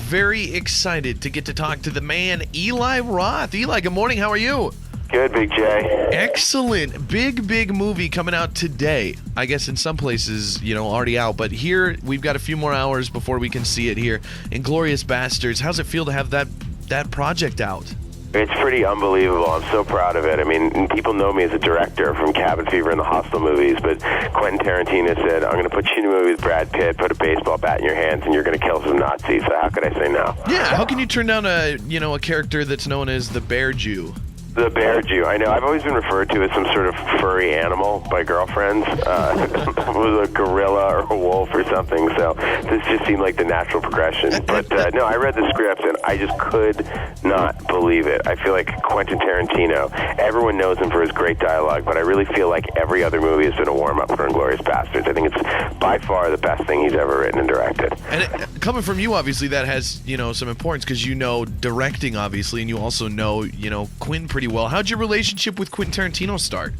very excited to get to talk to the man, Eli Roth. Eli, good morning. How are you? Good, Big J. Excellent. Big movie coming out today. I guess in some places, already out. But here, we've got a few more hours before we can see it here. Inglourious Basterds. How's it feel to have that project out? It's pretty unbelievable. I'm so proud of it. I mean, people know me as a director from Cabin Fever and the Hostel movies, but Quentin Tarantino said, I'm going to put you in a movie with Brad Pitt, put a baseball bat in your hands, and you're going to kill some Nazis. So how could I say no? Yeah, how can you turn down a character that's known as the Bear Jew? The Bear Jew. I know. I've always been referred to as some sort of furry animal by girlfriends, with a gorilla or a wolf or something. So this just seemed like the natural progression. But no, I read the script and I just could not believe it. I feel like Quentin Tarantino, everyone knows him for his great dialogue, but I really feel like every other movie has been a warm-up for Inglourious Basterds. I think it's by far the best thing he's ever written and directed. And coming from you, obviously, that has, some importance because directing, obviously, and you also know, Quentin pretty well. How'd your relationship with Quentin Tarantino start?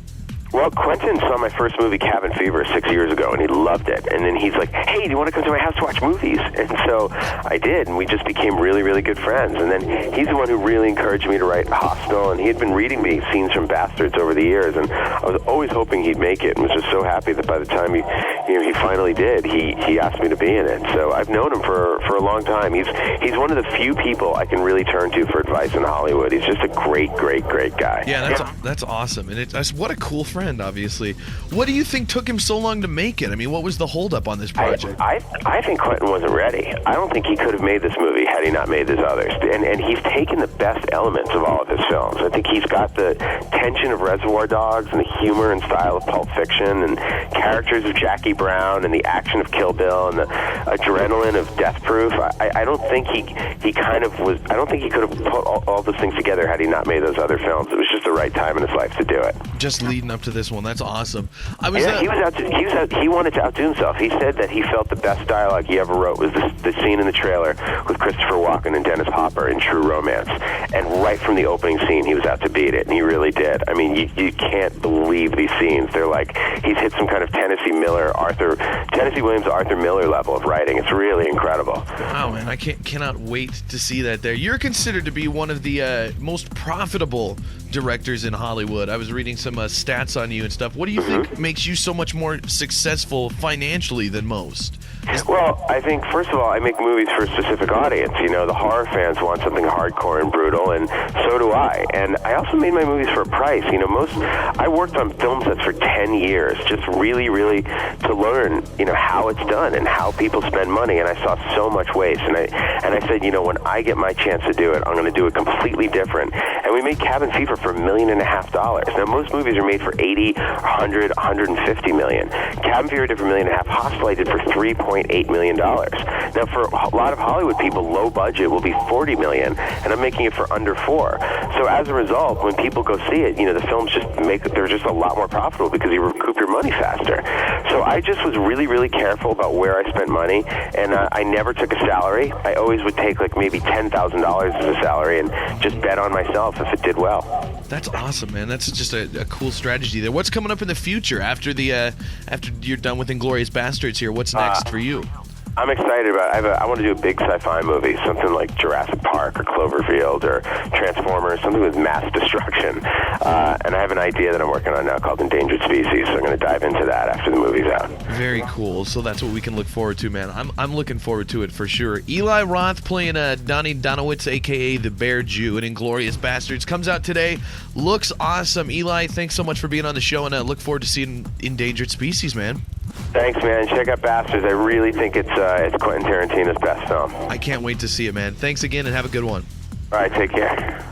Well, Quentin saw my first movie, Cabin Fever, 6 years ago, and he loved it. And then he's like, hey, do you want to come to my house to watch movies? And so I did, and we just became really, really good friends. And then he's the one who really encouraged me to write Hostel, and he had been reading me scenes from Bastards over the years, and I was always hoping he'd make it, and was just so happy that by the time he finally did, he asked me to be in it. So I've known him for a long time. He's one of the few people I can really turn to for advice in Hollywood. He's just a great guy. Yeah, that's awesome. And what a cool friend, obviously. What do you think took him so long to make it? I mean, what was the holdup on this project? I think Quentin wasn't ready. I don't think he could have made this movie had he not made his others. And he's taken the best elements of all of his films. I think he's got the tension of Reservoir Dogs and the humor and style of Pulp Fiction and characters of Jackie Brown and the action of Kill Bill and the adrenaline of Death Proof. I don't think he could have put all those things together had he not made those other films. It was just the right time in his life to do it. Just leading up to this one. That's awesome. He wanted to outdo himself. He said that he felt the best dialogue he ever wrote was the scene in the trailer with Christopher Walken and Dennis Hopper in True Romance. And right from the opening scene, he was out to beat it, and he really did. I mean, you can't believe these scenes. They're like he's hit some kind of Tennessee Williams, Arthur Miller level of writing. It's really incredible. Wow, man, I cannot wait to see that there. You're considered to be one of the most profitable directors in Hollywood. I was reading some stats on you and stuff. What do you think makes you so much more successful financially than most? Well, I think, first of all, I make movies for a specific audience. The horror fans want something hardcore and brutal, and so do I. And I also made my movies for a price. I worked on film sets for 10 years, just really, really to learn, how it's done and how people spend money. And I saw so much waste. And I said, when I get my chance to do it, I'm going to do it completely different. And we made Cabin Fever for $1.5 million. Now, most movies are made for 80, 100, 150 million. Cabin Fever did for $1.5 million. Hostel I did for $3.8 million. Now, for a lot of Hollywood people, low budget will be $40 million, and I'm making it for under $4 million. So as a result, when people go see it, the films they're just a lot more profitable because you recoup your money faster. So I just was really, really careful about where I spent money, and I never took a salary. I always would take maybe $10,000 as a salary and just bet on myself if it did well. That's awesome, man. That's just a cool strategy there. What's coming up in the future after you're done with Inglourious Basterds here? What's next for you? I'm excited about it. I want to do a big sci-fi movie, something like Jurassic Park or Cloverfield or Transformers, something with mass destruction. And I have an idea that I'm working on now called Endangered Species, so I'm going to dive into that after the movie's out. Very cool. So that's what we can look forward to, man. I'm looking forward to it for sure. Eli Roth playing Donnie Donowitz, a.k.a. the Bear Jew, in Inglourious Basterds. Comes out today. Looks awesome. Eli, thanks so much for being on the show, and I look forward to seeing Endangered Species, man. Thanks, man. Check out Bastards. I really think it's Quentin Tarantino's best film. I can't wait to see it, man. Thanks again, and have a good one. All right, take care.